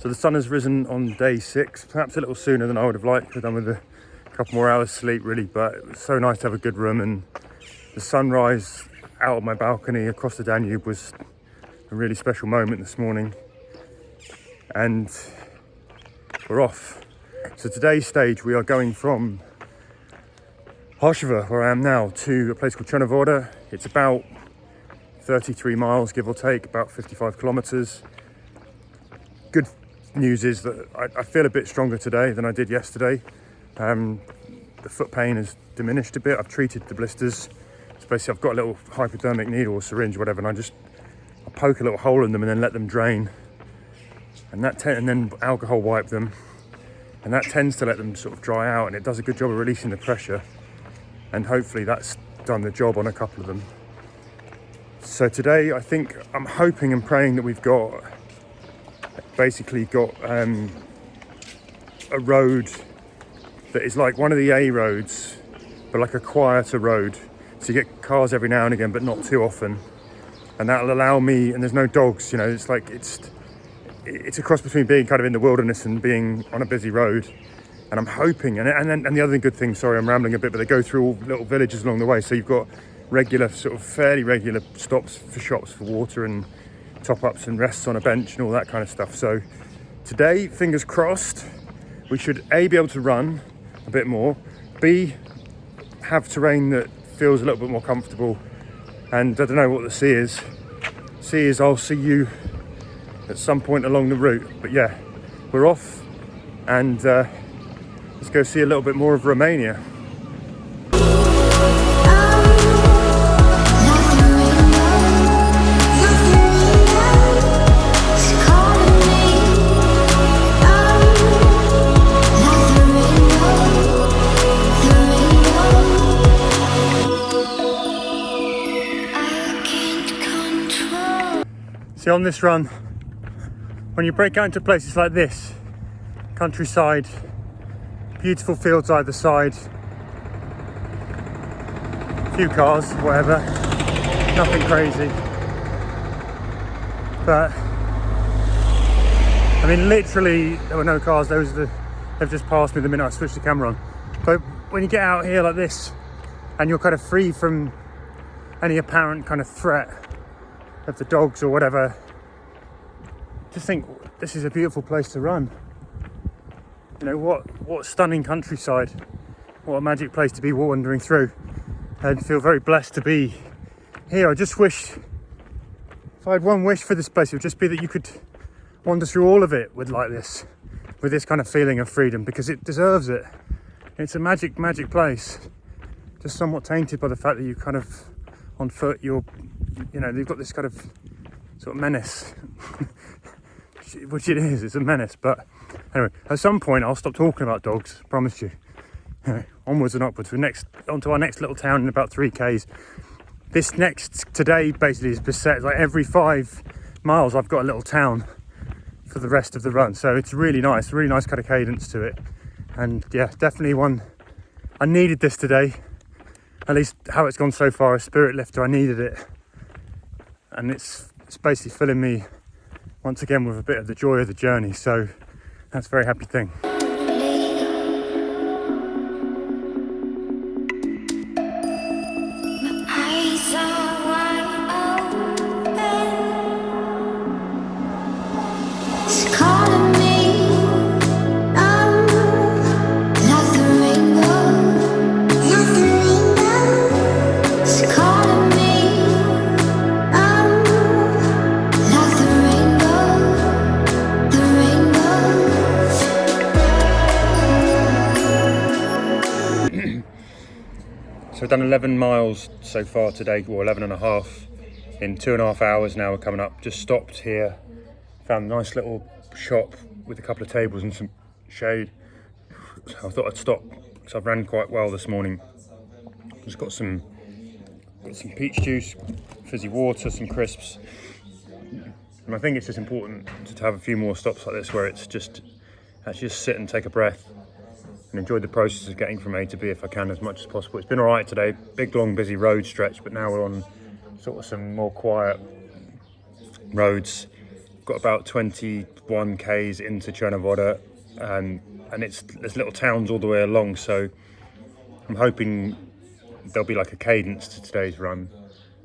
So the sun has risen on day 6, perhaps a little sooner than I would have liked. Could have done with a couple more hours sleep really, but it was so nice to have a good room, and the sunrise out of my balcony across the Danube was a really special moment this morning. And we're off. So today's stage, we are going from Harsova, where I am now, to a place called Cernavoda. It's about 33 miles, give or take, about 55 kilometers. Good news is that I feel a bit stronger today than I did yesterday. The foot pain has diminished a bit. I've treated the blisters. So basically I've got a little hypodermic needle or syringe, whatever, and I poke a little hole in them and then let them drain. And then alcohol wipe them. And that tends to let them sort of dry out, and it does a good job of releasing the pressure. And hopefully that's done the job on a couple of them. So today I'm hoping and praying that we've basically got a road that is like one of the A roads, but like a quieter road. So you get cars every now and again, but not too often. And that'll allow me, and there's no dogs, it's like, it's a cross between being kind of in the wilderness and being on a busy road. And I'm hoping, and the other good thing, sorry, I'm rambling a bit, but they go through all little villages along the way. So you've got fairly regular stops for shops for water and top-ups and rests on a bench and all that kind of stuff. So today, fingers crossed, we should A, be able to run a bit more, B, have terrain that feels a little bit more comfortable, and I don't know what the sea is. Sea is I'll see you at some point along the route. But yeah, we're off, and let's go see a little bit more of Romania. See, on this run, when you break out into places like this, countryside, beautiful fields either side, a few cars, whatever, nothing crazy. But, I mean, literally, there were no cars. They've just passed me the minute I switched the camera on. But when you get out here like this, and you're kind of free from any apparent kind of threat of the dogs or whatever, just think, this is a beautiful place to run. What stunning countryside. What a magic place to be wandering through. And feel very blessed to be here. I just wish, if I had one wish for this place, it would just be that you could wander through all of it with this kind of feeling of freedom, because it deserves it. It's a magic place. Just somewhat tainted by the fact that you kind of, on foot, you've got this kind of sort of menace. Which it is, it's a menace. But anyway, at some point I'll stop talking about dogs, I promise you. Onwards and upwards. We're onto our next little town in about 3k's. Today basically is beset, like every 5 miles I've got a little town for the rest of the run. So it's really nice kind of cadence to it. And yeah, definitely one, I needed this today. At least how it's gone so far, a spirit lifter, I needed it. And it's basically filling me once again with a bit of the joy of the journey, so that's a very happy thing. So we've done 11 miles so far today, or 11 and a half, in 2.5 hours now. We're coming up. Just stopped here, found a nice little shop with a couple of tables and some shade. So I thought I'd stop, because I've ran quite well this morning. Just got some peach juice, fizzy water, some crisps. And I think it's just important to have a few more stops like this where it's just actually just sit and take a breath and enjoy the process of getting from A to B if I can, as much as possible. It's been all right today, big long busy road stretch, but now we're on sort of some more quiet roads. got about 21 k's into Cernavoda, and there's little towns all the way along, so I'm hoping there'll be like a cadence to today's run.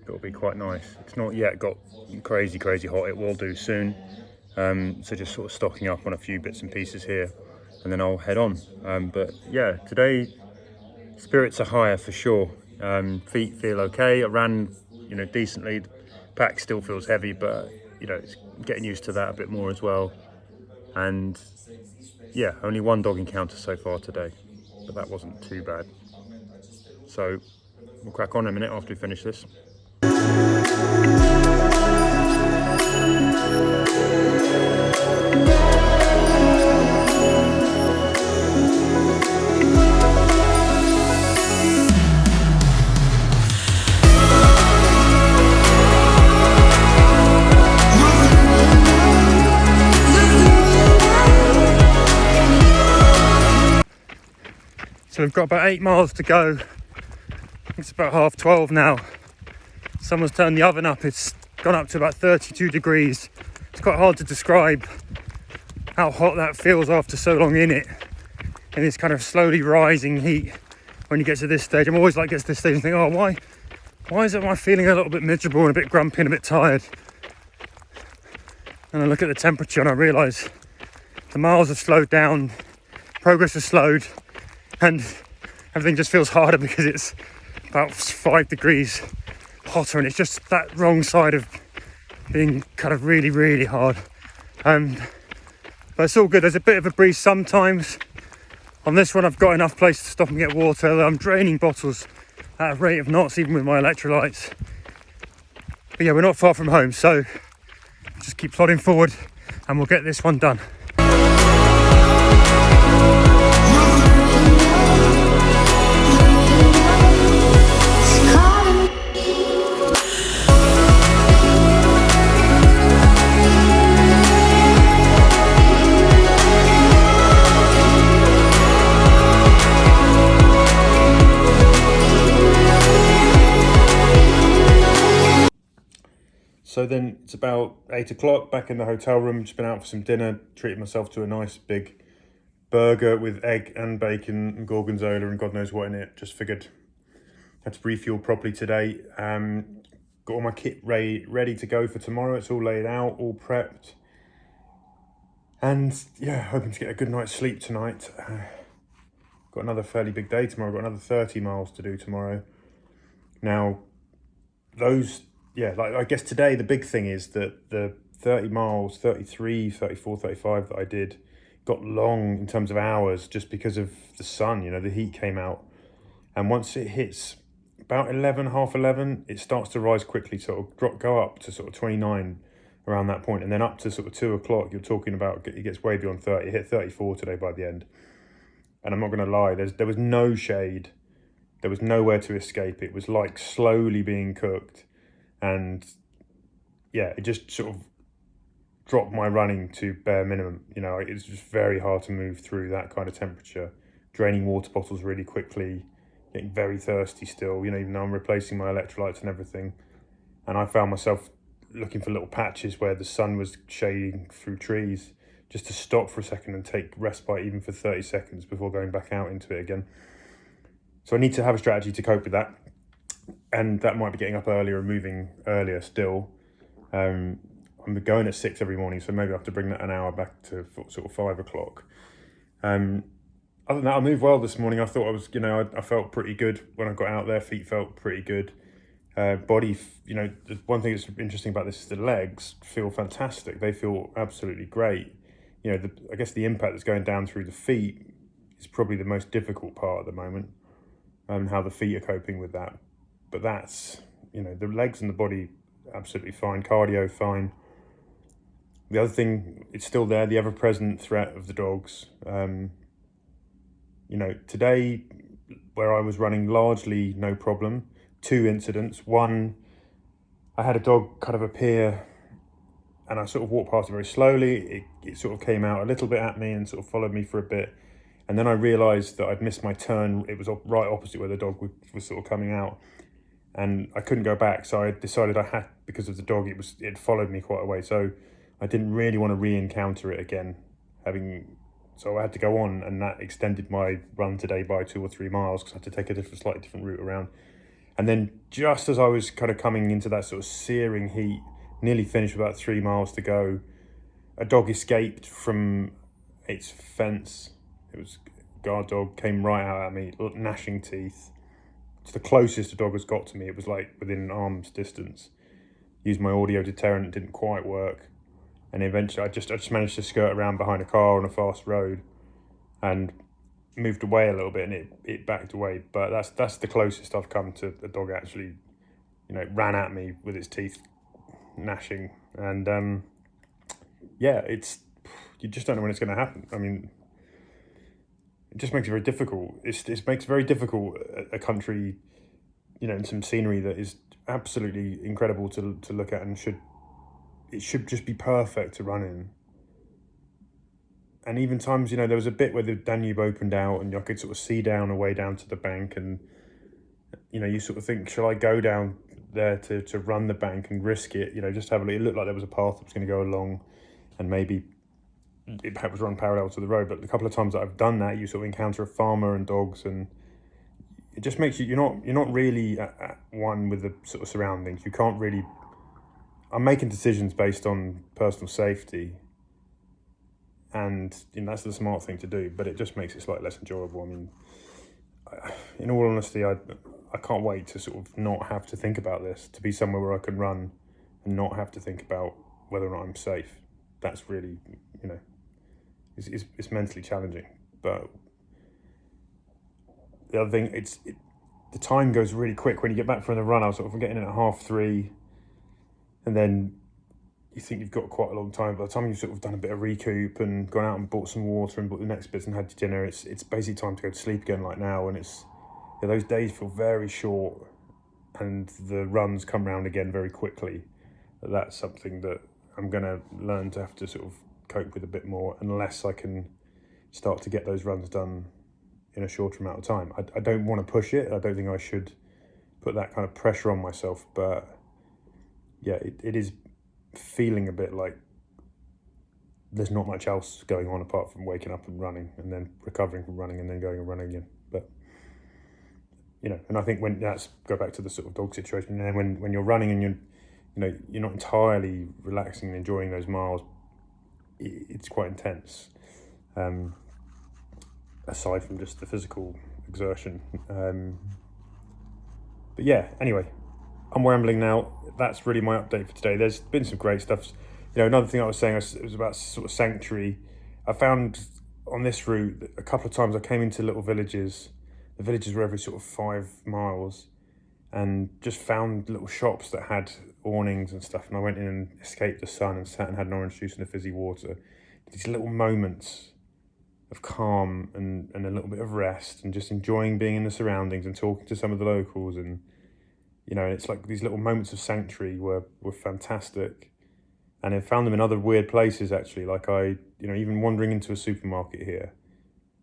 It'll be quite nice. It's not yet got crazy hot. It will do soon. So just sort of stocking up on a few bits and pieces here, and then I'll head on. But yeah, today spirits are higher for sure. Feet feel okay. I ran, decently. The pack still feels heavy, but it's getting used to that a bit more as well. And yeah, only one dog encounter so far today, but that wasn't too bad. So we'll crack on in a minute after we finish this. So we've got about 8 miles to go. It's about 12:30 now. Someone's turned the oven up. It's gone up to about 32 degrees. It's quite hard to describe how hot that feels after so long in it. In this kind of slowly rising heat when you get to this stage. I'm always like, get to this stage and think, oh, why am I feeling a little bit miserable and a bit grumpy and a bit tired? And I look at the temperature and I realise the miles have slowed down, progress has slowed, and everything just feels harder because it's about 5 degrees hotter, and it's just that wrong side of being kind of really hard. But it's all good. There's a bit of a breeze sometimes. On this one I've got enough place to stop and get water. I'm draining bottles at a rate of knots even with my electrolytes. But yeah, we're not far from home, so just keep plodding forward and we'll get this one done. So then it's about 8 o'clock, back in the hotel room, just been out for some dinner, treated myself to a nice big burger with egg and bacon and gorgonzola and God knows what in it. Just figured I had to refuel properly today. Got all my kit ready to go for tomorrow. It's all laid out, all prepped. And yeah, hoping to get a good night's sleep tonight. Got another fairly big day tomorrow. Got another 30 miles to do tomorrow. Now, I guess today the big thing is that the 30 miles, 33, 34, 35 that I did got long in terms of hours just because of the sun, the heat came out. And once it hits about 11, half 11, it starts to rise quickly. So it'll go up to sort of 29 around that point. And then up to sort of 2 o'clock, you're talking about, it gets way beyond 30. It hit 34 today by the end. And I'm not going to lie, there was no shade. There was nowhere to escape. It was like slowly being cooked. And yeah, it just sort of dropped my running to bare minimum. It's just very hard to move through that kind of temperature. Draining water bottles really quickly, getting very thirsty still, even though I'm replacing my electrolytes and everything. And I found myself looking for little patches where the sun was shading through trees just to stop for a second and take respite even for 30 seconds before going back out into it again. So I need to have a strategy to cope with that. And that might be getting up earlier and moving earlier still. I'm going at 6 every morning, so maybe I have to bring that an hour back to sort of 5 o'clock. Other than that, I moved well this morning. I thought I was, I felt pretty good when I got out there. Feet felt pretty good. Body, the one thing that's interesting about this is the legs feel fantastic. They feel absolutely great. I guess the impact that's going down through the feet is probably the most difficult part at the moment, and how the feet are coping with that. But that's, the legs and the body, absolutely fine. Cardio, fine. The other thing, it's still there, the ever-present threat of the dogs. Today, where I was running largely no problem, 2 incidents. One, I had a dog kind of appear, and I sort of walked past it very slowly. It sort of came out a little bit at me and sort of followed me for a bit. And then I realised that I'd missed my turn. It was right opposite where the dog was sort of coming out. And I couldn't go back, so I decided I had, because of the dog, it followed me quite a way. So I didn't really want to re-encounter it again, so I had to go on, and that extended my run today by 2 or 3 miles because I had to take a slightly different route around. And then just as I was kind of coming into that sort of searing heat, nearly finished with about 3 miles to go, a dog escaped from its fence. It was a guard dog, came right out at me, gnashing teeth. It's the closest a dog has got to me. It was like within arm's distance. Used my audio deterrent, didn't quite work. And eventually I just managed to skirt around behind a car on a fast road and moved away a little bit, and it backed away. But that's the closest I've come to a dog actually, ran at me with its teeth gnashing. And it's, you just don't know when it's going to happen. I mean, it just makes it very difficult. It makes it very difficult a country, and some scenery that is absolutely incredible to look at, and it should just be perfect to run in. And even times, there was a bit where the Danube opened out and I could sort of see down away down to the bank, and you sort of think, shall I go down there to run the bank and risk it, just have a look. It looked like there was a path that was going to go along, and maybe it perhaps run parallel to the road. But a couple of times that I've done that, you sort of encounter a farmer and dogs, and it just makes you're not really at one with the sort of surroundings. You can't really. I'm making decisions based on personal safety, and that's the smart thing to do, but it just makes it slightly less enjoyable. I mean, in all honesty, I can't wait to sort of not have to think about this, to be somewhere where I can run and not have to think about whether or not I'm safe. That's really, it's mentally challenging. But the other thing, the time goes really quick. When you get back from the run, I was sort of getting in at 3:30, and then you think you've got quite a long time. By the time you've sort of done a bit of recoup and gone out and bought some water and bought the next bits and had your dinner, it's basically time to go to sleep again like now. And those days feel very short, and the runs come round again very quickly. That's something that I'm going to learn to have to sort of cope with a bit more, unless I can start to get those runs done in a shorter amount of time. I don't want to push it. I don't think I should put that kind of pressure on myself, but yeah, it is feeling a bit like there's not much else going on apart from waking up and running, and then recovering from running, and then going and running again. But and I think when that's go back to the sort of dog situation, and then when you're running and you're not entirely relaxing and enjoying those miles, it's quite intense, aside from just the physical exertion. But yeah, anyway, I'm rambling now. That's really my update for today. There's been some great stuff. Another thing I was saying was about sort of sanctuary. I found on this route that a couple of times I came into little villages. The villages were every sort of 5 miles, and just found little shops that had awnings and stuff. And I went in and escaped the sun and sat and had an orange juice and a fizzy water. These little moments of calm and a little bit of rest, and just enjoying being in the surroundings and talking to some of the locals. And it's like these little moments of sanctuary were fantastic. And I found them in other weird places, actually. Like even wandering into a supermarket here,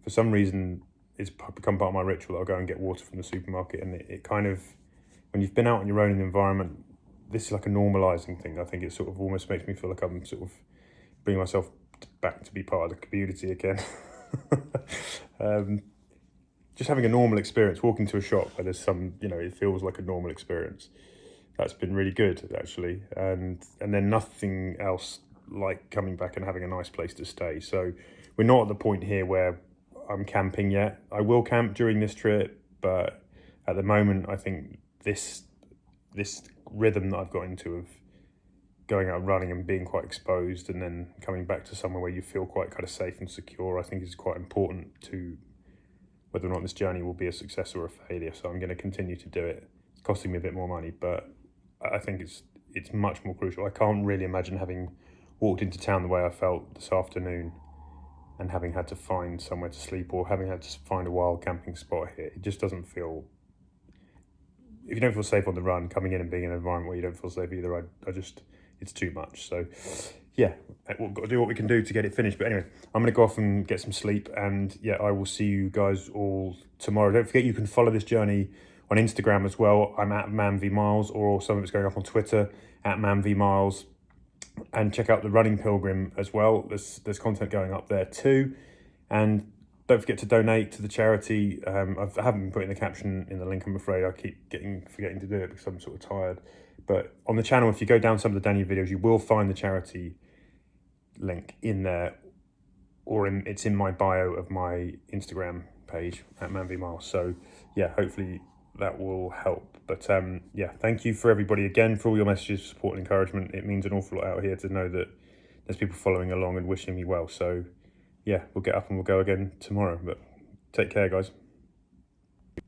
for some reason, it's become part of my ritual. I'll go and get water from the supermarket, and it kind of, when you've been out on your own in the environment, this is like a normalizing thing. I think it sort of almost makes me feel like I'm sort of bringing myself back to be part of the community again. Just having a normal experience, walking to a shop where there's some, it feels like a normal experience. That's been really good, actually. And then nothing else like coming back and having a nice place to stay. So we're not at the point here where I'm camping yet. I will camp during this trip, but at the moment, I think this rhythm that I've got into of going out running and being quite exposed, and then coming back to somewhere where you feel quite kind of safe and secure, I think is quite important to whether or not this journey will be a success or a failure. So I'm going to continue to do it. It's costing me a bit more money, but I think it's much more crucial. I can't really imagine having walked into town the way I felt this afternoon and having had to find somewhere to sleep, or having had to find a wild camping spot here. It just doesn't feel, if you don't feel safe on the run, coming in and being in an environment where you don't feel safe either, I just, it's too much. So yeah, we've got to do what we can do to get it finished. But anyway, I'm going to go off and get some sleep, and yeah, I will see you guys all tomorrow. Don't forget, you can follow this journey on Instagram as well. I'm at ManVMiles, or some of it's going up on Twitter at ManVMiles. And check out the Running Pilgrim as well. There's content going up there too. And don't forget to donate to the charity. I haven't been putting the caption in the link, I'm afraid. I keep forgetting to do it because I'm sort of tired. But on the channel, if you go down some of the Danube videos, you will find the charity link in there, or it's in my bio of my Instagram page at manvmiles. So yeah, hopefully that will help. But yeah, thank you for everybody again for all your messages, support and encouragement. It means an awful lot out here to know that there's people following along and wishing me well. So yeah, we'll get up and we'll go again tomorrow. But take care, guys.